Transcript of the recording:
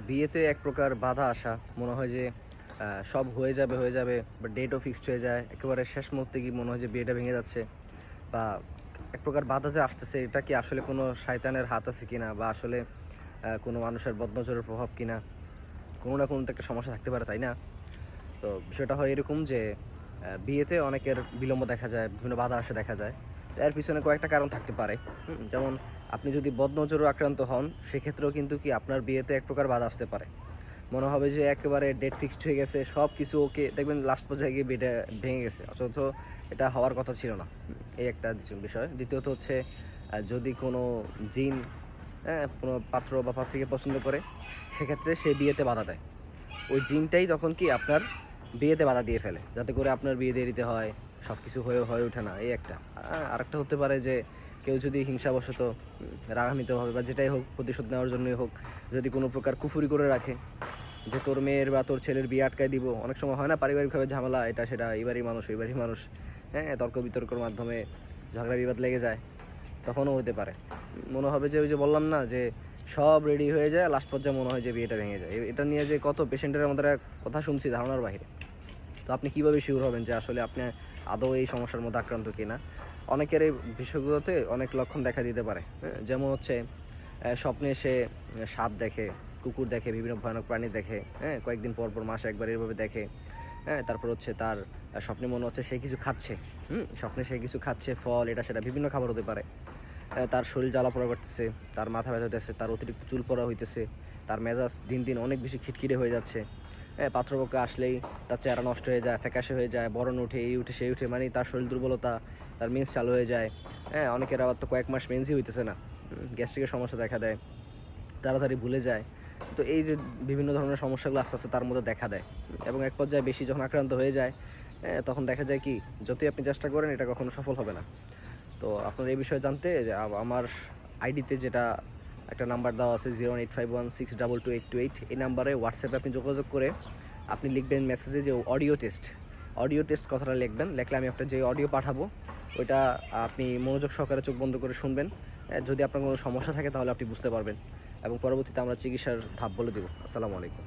বিয়েতে এক প্রকার বাধা আসা, মনে হয় যে সব হয়ে যাবে বা ডেটও ফিক্সড হয়ে যায়, একেবারে শেষ মুহূর্তে কি মনে হয় যে বিয়েটা ভেঙে যাচ্ছে, বা এক প্রকার বাধা যে আসতেছে, এটা কি আসলে কোনো শয়তানের হাত আছে কিনা, বা আসলে কোনো মানুষের বদনজরের প্রভাব কিনা, কোনো না কোনো তো একটা সমস্যা থাকতে পারে, তাই না? তো বিষয়টা হয় এরকম যে বিয়েতে অনেকের বিলম্ব দেখা যায়, বিভিন্ন বাধা আসে দেখা যায়। তো এর পিছনে কয়েকটা কারণ থাকতে পারে। যেমন আপনি যদি বদনজরও আক্রান্ত হন, সেক্ষেত্রেও কিন্তু কি আপনার বিয়েতে এক প্রকার বাধা আসতে পারে। মনে হবে যে একেবারে ডেট ফিক্সড হয়ে গেছে, সব কিছু ওকে, দেখবেন লাস্ট পর্যায়ে গিয়ে বিয়েটা ভেঙে গেছে, অথচ এটা হওয়ার কথা ছিল না। এই একটা বিষয়। দ্বিতীয়ত হচ্ছে যদি কোনো জিন কোনো পাত্র বা পাত্রীকে পছন্দ করে, সেক্ষেত্রে সে বিয়েতে বাধা দেয়। ওই জিনটাই তখন কি আপনার বিয়েতে বাধা দিয়ে ফেলে, যাতে করে আপনার বিয়ে দেরিতে হয়, সব কিছু হয়ে ওঠে না। এই একটা। আরেকটা হতে পারে যে কেউ যদি হিংসাবশত রাগান্বিতভাবে বা যেটাই হোক প্রতিশোধ নেওয়ার জন্যই হোক, যদি কোনো প্রকার কুফুরি করে রাখে যে তোর মেয়ের বা তোর ছেলের বিয়ে আটকায় দিব। অনেক সময় হয় না পারিবারিকভাবে ঝামেলা, এটা সেটা, এইবারই মানুষ ওইবারই মানুষ, তর্ক বিতর্কের মাধ্যমে ঝগড়া বিবাদ লেগে যায়, তখনও হতে পারে। মনে হবে যে ওই যে বললাম না যে সব রেডি হয়ে যায়, লাস্ট পর্যায়ে মনে হয় যে বিয়েটা ভেঙে যায়। এটা নিয়ে যে কত পেশেন্টের আমাদের কথা শুনছি ধারণার বাইরে। তো আপনি কীভাবে শিওর হবেন যে আসলে আপনি আদৌ এই সমস্যার মধ্যে আক্রান্ত কিনা? অনেকের এই বিষয়গুলোতে অনেক লক্ষণ দেখা দিতে পারে। যেমন হচ্ছে স্বপ্নে সে সাপ দেখে, কুকুর দেখে, বিভিন্ন ভয়ানক প্রাণী দেখে, কয়েকদিন পর পর, মাসে একবার এভাবে দেখে। তারপর হচ্ছে তার স্বপ্নে মনে হচ্ছে সে কিছু খাচ্ছে। স্বপ্নে সে কিছু খাচ্ছে, ফল, এটা সেটা বিভিন্ন খাবার হতে পারে। তার শরীর জ্বালাপোড়া করতেছে, তার মাথা ব্যথা হইতেছে, তার অতিরিক্ত চুল পড়া হইতেছে, তার মেজাজ দিন দিন অনেক বেশি খিটখিটে হয়ে যাচ্ছে। পাত্রপক্ষ আসলেই তার চেহারা নষ্ট হয়ে যায়, ফ্যাকাশে হয়ে যায়, বরণ উঠে, এই উঠে সেই উঠে, মানে তার শরীর দুর্বলতা, তার মেন্স চালু হয়ে যায়। অনেকের আবার তো কয়েক মাস মেন্সই হইতেছে না, গ্যাস্ট্রিকের সমস্যা দেখা দেয়, তাড়াতাড়ি ভুলে যায়। তো এই যে বিভিন্ন ধরনের সমস্যাগুলো আস্তে আস্তে তার মধ্যে দেখা দেয়, এবং এক পর্যায়ে বেশি যখন আক্রান্ত হয়ে যায়, তখন দেখা যায় কি যতই আপনি চেষ্টা করেন এটা কখনো সফল হবে না। তো আপনার এই বিষয়ে জানতে যে আমার আইডিতে যেটা একটা নাম্বার দেওয়া আছে, 01851622828, এই নাম্বারে হোয়াটসঅ্যাপে আপনি যোগাযোগ করে আপনি লিখবেন মেসেজে যে অডিও টেস্ট কথাটা লিখবেন। লিখলে আমি একটা যে অডিও পাঠাবো, ওইটা আপনি মনোযোগ সহকারে চোখ বন্ধ করে শুনবেন। যদি আপনার কোনো সমস্যা থাকে তাহলে আপনি বুঝতে পারবেন, এবং পরবর্তীতে আমরা চিকিৎসার ধাপ বলে দেব। আসসালামু আলাইকুম।